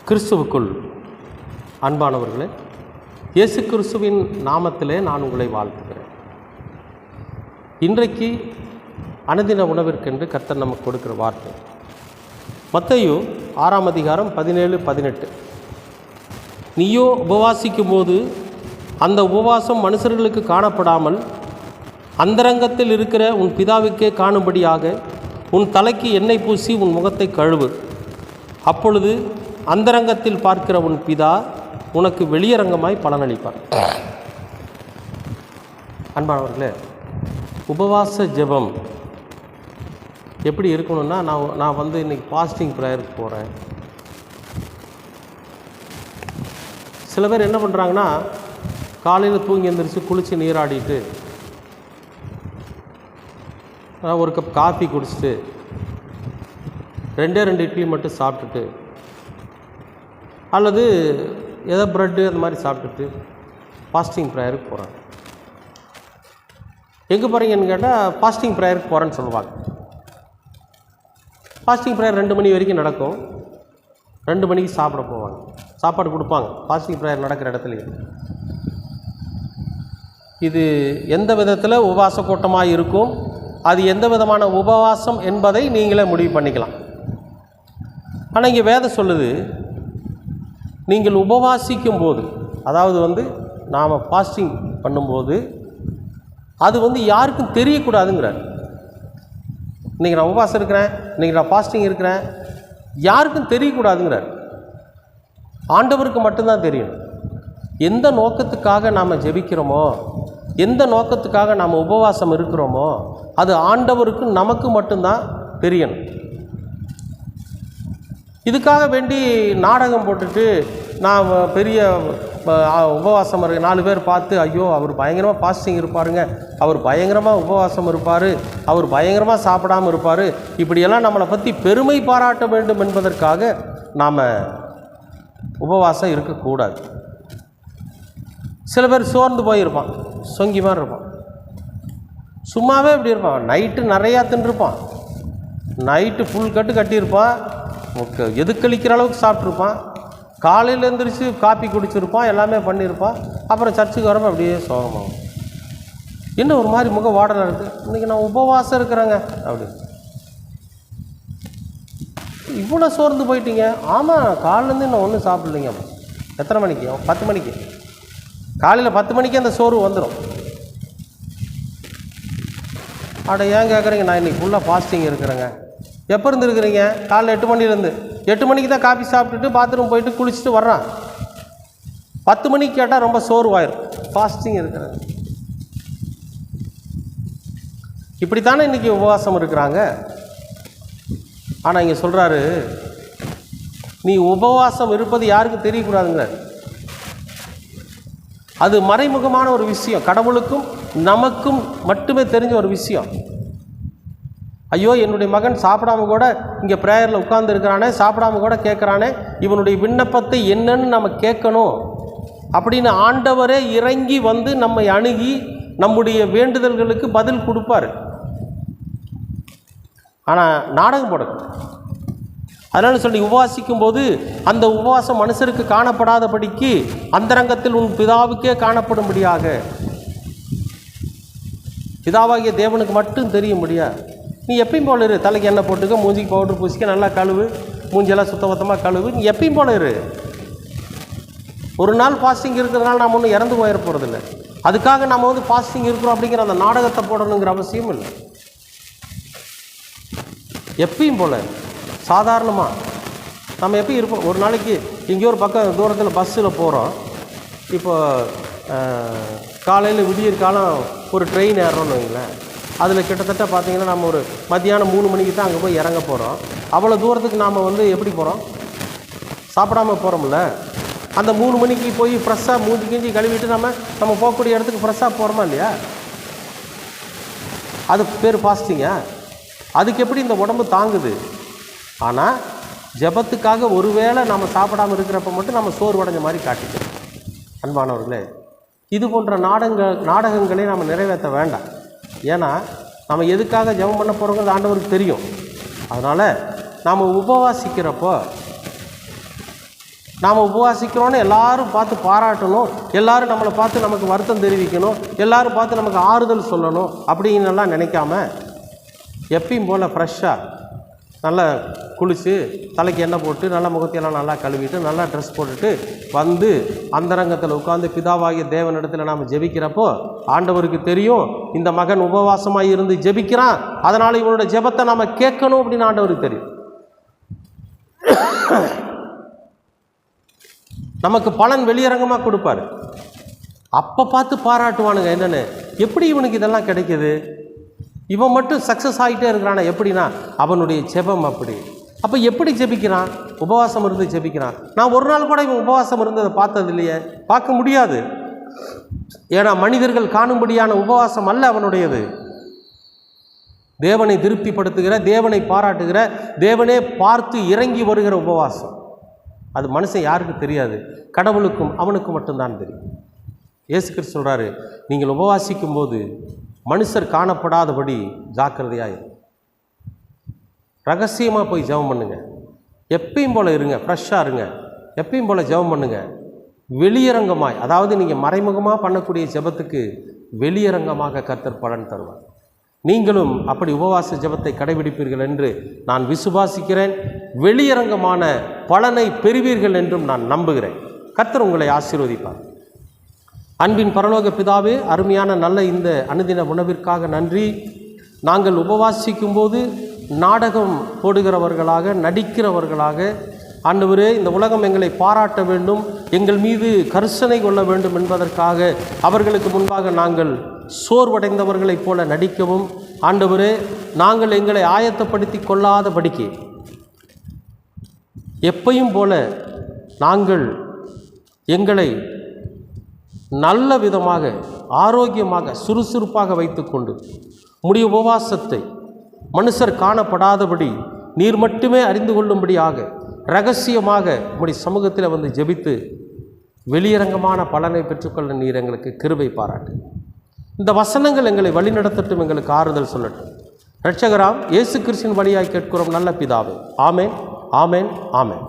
கிறிஸ்துவுக்குள் அன்பானவர்களே, இயேசு கிறிஸ்துவின் நாமத்திலே நான் உங்களை வாழ்த்துகிறேன். இன்றைக்கு அனுதின உணவிற்கென்று கர்த்தர் நமக்கு கொடுக்கிற வார்த்தை மத்தேயு 6ஆம் அதிகாரம் 17-18. நீயோ உபவாசிக்கும் போது அந்த உபவாசம் மனுஷர்களுக்கு காணப்படாமல் அந்தரங்கத்தில் இருக்கிற உன் பிதாவுக்கே காணும்படியாக உன் தலைக்கு எண்ணெய் பூசி உன் முகத்தை கழுவு. அப்பொழுது அந்தரங்கத்தில் பார்க்கிற உன் பிதா உனக்கு வெளியரங்கமாய் பலனளிப்பார். அன்பானவர்களே, உபவாச ஜெபம் எப்படி இருக்கணும்னா, நான் இன்றைக்கி ஃபாஸ்டிங் ப்ரேயருக்கு போகிறேன். சில பேர் என்ன பண்ணுறாங்கன்னா, காலையில் தூங்கி எழுந்திரிச்சு குளித்து நீராடிட்டு ஒரு கப் காஃபி குடிச்சிட்டு 2 இட்லி மட்டும் சாப்பிட்டுட்டு அல்லது ஏதோ ப்ரெட்டு அந்த மாதிரி சாப்பிட்டுட்டு ஃபாஸ்டிங் ப்ரேயருக்கு போகிறாங்க. எங்கே போகிறீங்கன்னு கேட்டால் ஃபாஸ்டிங் ப்ரேயருக்கு போகிறேன்னு சொல்லுவாங்க. ஃபாஸ்டிங் ப்ரேயர் 2 மணி வரைக்கும் நடக்கும். 2 மணிக்கு சாப்பிட போவாங்க. சாப்பாடு கொடுப்பாங்க ஃபாஸ்டிங் ப்ரேயர் நடக்கிற இடத்துலையே. இது எந்த விதத்தில் உபவாச கூட்டமாக இருக்கும், அது எந்த விதமான உபவாசம் என்பதை நீங்களே முடிவு பண்ணிக்கலாம். ஆனால் இங்கே வேதம் சொல்லுது, நீங்கள் உபவாசிக்கும் போது, அதாவது நாம் ஃபாஸ்டிங் பண்ணும்போது அது யாருக்கும் தெரியக்கூடாதுங்கிறார். இன்றைக்கி நான் உபவாசம் இருக்கிறேன், இன்றைக்கி நான் ஃபாஸ்டிங் இருக்கிறேன், யாருக்கும் தெரியக்கூடாதுங்கிறார். ஆண்டவருக்கு மட்டும்தான் தெரியும். எந்த நோக்கத்துக்காக நாம் ஜெபிக்கிறோமோ, எந்த நோக்கத்துக்காக நாம் உபவாசம் இருக்கிறோமோ, அது ஆண்டவருக்கு நமக்கு மட்டும்தான் தெரியணும். இதுக்காக வேண்டி நாடகம் போட்டுட்டு நான் பெரிய உபவாசம் 4 பேர் பார்த்து, ஐயோ அவர் பயங்கரமாக ஃபாஸ்டிங் இருப்பாருங்க, அவர் பயங்கரமாக உபவாசம் இருப்பார், அவர் பயங்கரமாக சாப்பிடாமல் இருப்பார், இப்படியெல்லாம் நம்மளை பற்றி பெருமை பாராட்ட வேண்டும் என்பதற்காக நாம் உபவாசம் இருக்கக்கூடாது. சில பேர் சோர்ந்து போயிருப்பான், சொங்கி மாதிரி இருப்பான், சும்மாவே இப்படி இருப்பான். நைட்டு நிறையா தின்றுருப்பான், நைட்டு ஃபுல் கட்டு கட்டியிருப்பான், எதுக்களிக்கிற அளவுக்கு சாப்பிட்ருப்பான், காலையில் எழுந்திரிச்சு காப்பி குடிச்சிருப்பான், எல்லாமே பண்ணியிருப்பான். அப்புறம் சர்ச்சுக்கு வரப்போ அப்படியே சோகமாகும். என்ன ஒரு மாதிரி முக வாடலை இருக்குது, இன்றைக்கி நான் உபவாசம் இருக்கிறேங்க அப்படி. இவ்வளோ சோர்ந்து போயிட்டீங்க? ஆமாம், காலிலேருந்து நான் ஒன்றும் சாப்பிட்லைங்க. எத்தனை மணிக்கு? 10 மணிக்கு. காலையில் 10 மணிக்கு அந்த சோறு வந்துடும். அட ஏன் கேட்குறீங்க? நான் இன்றைக்கி ஃபுல்லாக ஃபாஸ்டிங் இருக்கிறேங்க. எப்போ இருந்து இருக்கிறீங்க? காலைல 8 மணிலேருந்து. 8 மணிக்கு தான் காஃபி சாப்பிட்டுட்டு பாத்ரூம் போயிட்டு குளிச்சுட்டு வர்றான். 10 மணிக்கு கேட்டால் ரொம்ப சோர்வாயிரும், ஃபாஸ்டிங் இருக்கிறேன். இப்படித்தானே இன்றைக்கி உபவாசம் இருக்கிறாங்க. ஆனால் இங்கே சொல்கிறாரு, நீ உபவாசம் இருப்பது யாருக்கும் தெரியக்கூடாதுங்க. அது மறைமுகமான ஒரு விஷயம், கடவுளுக்கும் நமக்கும் மட்டுமே தெரிஞ்ச ஒரு விஷயம். ஐயோ, என்னுடைய மகன் சாப்பிடாம கூட இங்கே ப்ரேயரில் உட்கார்ந்து இருக்கிறானே, சாப்பிடாம கூட கேட்குறானே, இவனுடைய விண்ணப்பத்தை என்னன்னு நம்ம கேட்கணும் அப்படின்னு ஆண்டவரே இறங்கி நம்மை அணுகி நம்முடைய வேண்டுதல்களுக்கு பதில் கொடுப்பார். ஆனால் நாடகம் போடணும். அதனால சொல்லி உபவாசிக்கும் போது அந்த உபவாசம் மனுஷருக்கு காணப்படாதபடிக்கு அந்தரங்கத்தில் உன் பிதாவுக்கே காணப்படும்படியாக, பிதாவாகிய தேவனுக்கு மட்டும் தெரியும்படியா நீ எப்பயும் போல இரு. தலைக்கு எண்ணெய் போட்டுக்க, மூஞ்சிக்கு பவுடர் பூசிக்க, நல்லா கழுவு, மூஞ்செல்லாம் சுத்தமாக கழுவு. நீ எப்பயும் போல இரு. ஒரு நாள் ஃபாஸ்டிங் இருக்கிறதுனால நாம் ஒன்றும் இறந்து போயிட போகிறதில்ல. அதுக்காக நம்ம ஃபாஸ்டிங் இருக்கிறோம் அப்படிங்கிற அந்த நாடகத்தை போடணுங்கிற அவசியம் இல்லை. எப்பயும் போல் சாதாரணமாக நம்ம எப்பயும் இருப்போம். ஒரு நாளைக்கு எங்கேயோ ஒரு பக்கம் தூரத்தில் பஸ்ஸில் போகிறோம். இப்போ காலையில் விடியற் காலம் ஒரு ட்ரெயின் ஏறுறோன்னு வைங்களேன். அதில் கிட்டத்தட்ட பார்த்திங்கன்னா நம்ம ஒரு மத்தியானம் 3 மணிக்கு தான் அங்கே போய் இறங்க போகிறோம். அவ்வளோ தூரத்துக்கு நாம் எப்படி போகிறோம்? சாப்பிடாமல் போகிறோம்ல. அந்த 3 மணிக்கு போய் ஃப்ரெஷ்ஷாக மூஞ்சி கிஞ்சி கழுவிட்டு நம்ம போகக்கூடிய இடத்துக்கு ஃப்ரெஷ்ஷாக போகிறோமா இல்லையா? அது பேர் ஃபாஸ்டிங்கா? அதுக்கு எப்படி இந்த உடம்பு தாங்குது? ஆனால் ஜெபத்துக்காக ஒருவேளை நம்ம சாப்பிடாமல் இருக்கிறப்ப மட்டும் நம்ம சோர்வடைஞ்ச மாதிரி காட்டிக்கிறோம். அன்பானவர்களே, இது போன்ற நாடகங்களை நாம் நிறைவேற்ற வேண்டாம். ஏன்னா நம்ம எதுக்காக ஜெபம் பண்ண போகிறோங்கிறது ஆண்டவருக்கு தெரியும். அதனால் நாம் உபவாசிக்கிறப்போ நாம் உபவாசிக்கிறோன்னு எல்லாரும் பார்த்து பாராட்டணும், எல்லாரும் நம்மளை பார்த்து நமக்கு வருத்தம் தெரிவிக்கணும், எல்லாரும் பார்த்து நமக்கு ஆறுதல் சொல்லணும் அப்படின்னெல்லாம் நினைக்காம எப்பயும் போல் ஃப்ரெஷ்ஷாக நல்லா குளித்து தலைக்கு எண்ணெய் போட்டு நல்லா முகத்தையெல்லாம் நல்லா கழுவிட்டு நல்லா ட்ரெஸ் போட்டுட்டு வந்து அந்தரங்கத்தில் உட்காந்து பிதாவாகிய தேவனிடத்தில் நாம் ஜெபிக்கிறப்போ ஆண்டவருக்கு தெரியும் இந்த மகன் உபவாசமாக இருந்து ஜெபிக்கிறான், அதனால் இவனோட ஜெபத்தை நாம் கேட்கணும் அப்படின்னு ஆண்டவருக்கு தெரியும். நமக்கு பலன் வெளியரங்கமாக கொடுப்பாரு. அப்போ பார்த்து பாராட்டுவானுங்க, என்னென்னு எப்படி இவனுக்கு இதெல்லாம் கிடைக்கிது, இவன் மட்டும் சக்ஸஸ் ஆகிட்டே இருக்கிறானா எப்படின்னா அவனுடைய ஜெபம் அப்படி. அப்போ எப்படி ஜெபிக்கிறான்? உபவாசம் இருந்து ஜெபிக்கிறான். நான் ஒரு நாள் கூட இவன் உபவாசம் இருந்ததை பார்த்தது இல்லையே, பார்க்க முடியாது. ஏன்னா மனிதர்கள் காணும்படியான உபவாசம் அல்ல அவனுடையது. தேவனை திருப்திப்படுத்துகிற, தேவனை பாராட்டுகிற, தேவனே பார்த்து இறங்கி வருகிற உபவாசம். அது மனுஷன் யாருக்கு தெரியாது, கடவுளுக்கும் அவனுக்கு மட்டும்தான் தெரியும். இயேசு கிறிஸ்து சொல்கிறாரு, நீங்கள் உபவாசிக்கும் போது மனுஷர் காணப்படாதபடி ஜாக்கிரதையாக ரகசியமாக போய் ஜெபம் பண்ணுங்க. எப்பயும் போல் இருங்க, ஃப்ரெஷ்ஷாக இருங்க, எப்பயும் போல் ஜெபம் பண்ணுங்க. வெளியரங்கமாய், அதாவது நீங்கள் மறைமுகமாக பண்ணக்கூடிய ஜெபத்துக்கு வெளியரங்கமாக கர்த்தர் பலன் தருவார். நீங்களும் அப்படி உபவாச ஜெபத்தை கடைபிடிப்பீர்கள் என்று நான் விசுவாசிக்கிறேன். வெளியரங்கமான பலனை பெறுவீர்கள் என்றும் நான் நம்புகிறேன். கர்த்தர் உங்களை ஆசீர்வதிப்பார். அன்பின் பரலோக பிதாவே, அருமையான நல்ல இந்த அனுதின உணவிற்காக நன்றி. நாங்கள் உபவாசிக்கும் போது நாடகம் போடுகிறவர்களாக, நடிக்கிறவர்களாக, ஆண்டவரே இந்த உலகம் எங்களை பாராட்ட வேண்டும், எங்கள் மீது கரிசனை கொள்ள வேண்டும் என்பதற்காக அவர்களுக்கு முன்பாக நாங்கள் சோர்வடைந்தவர்களைப் போல நடிக்கவும், ஆண்டவரே நாங்கள் எங்களை ஆயத்தப்படுத்தி கொள்ளாதபடிக்கு எப்பையும் போல நாங்கள் எங்களை நல்ல விதமாக, ஆரோக்கியமாக, சுறுசுறுப்பாக வைத்துக்கொண்டு உம்முடைய உபவாசத்தை மனுஷர் காணப்படாதபடி நீர் மட்டுமே அறிந்து கொள்ளும்படியாக இரகசியமாக உம்முடைய சமூகத்தில் வந்து ஜெபித்து வெளியரங்கமான பலனை பெற்றுக்கொள்ள நீர் எங்களுக்கு கிருபை பாராட்டு. இந்த வசனங்கள் எங்களை வழிநடத்தட்டும், எங்களுக்கு ஆறுதல் சொல்லட்டும். இரட்சகராம் இயேசு கிறிஸ்துவின் வழியாய் கேட்கிறோம் நல்ல பிதாவே. ஆமேன், ஆமேன், ஆமேன்.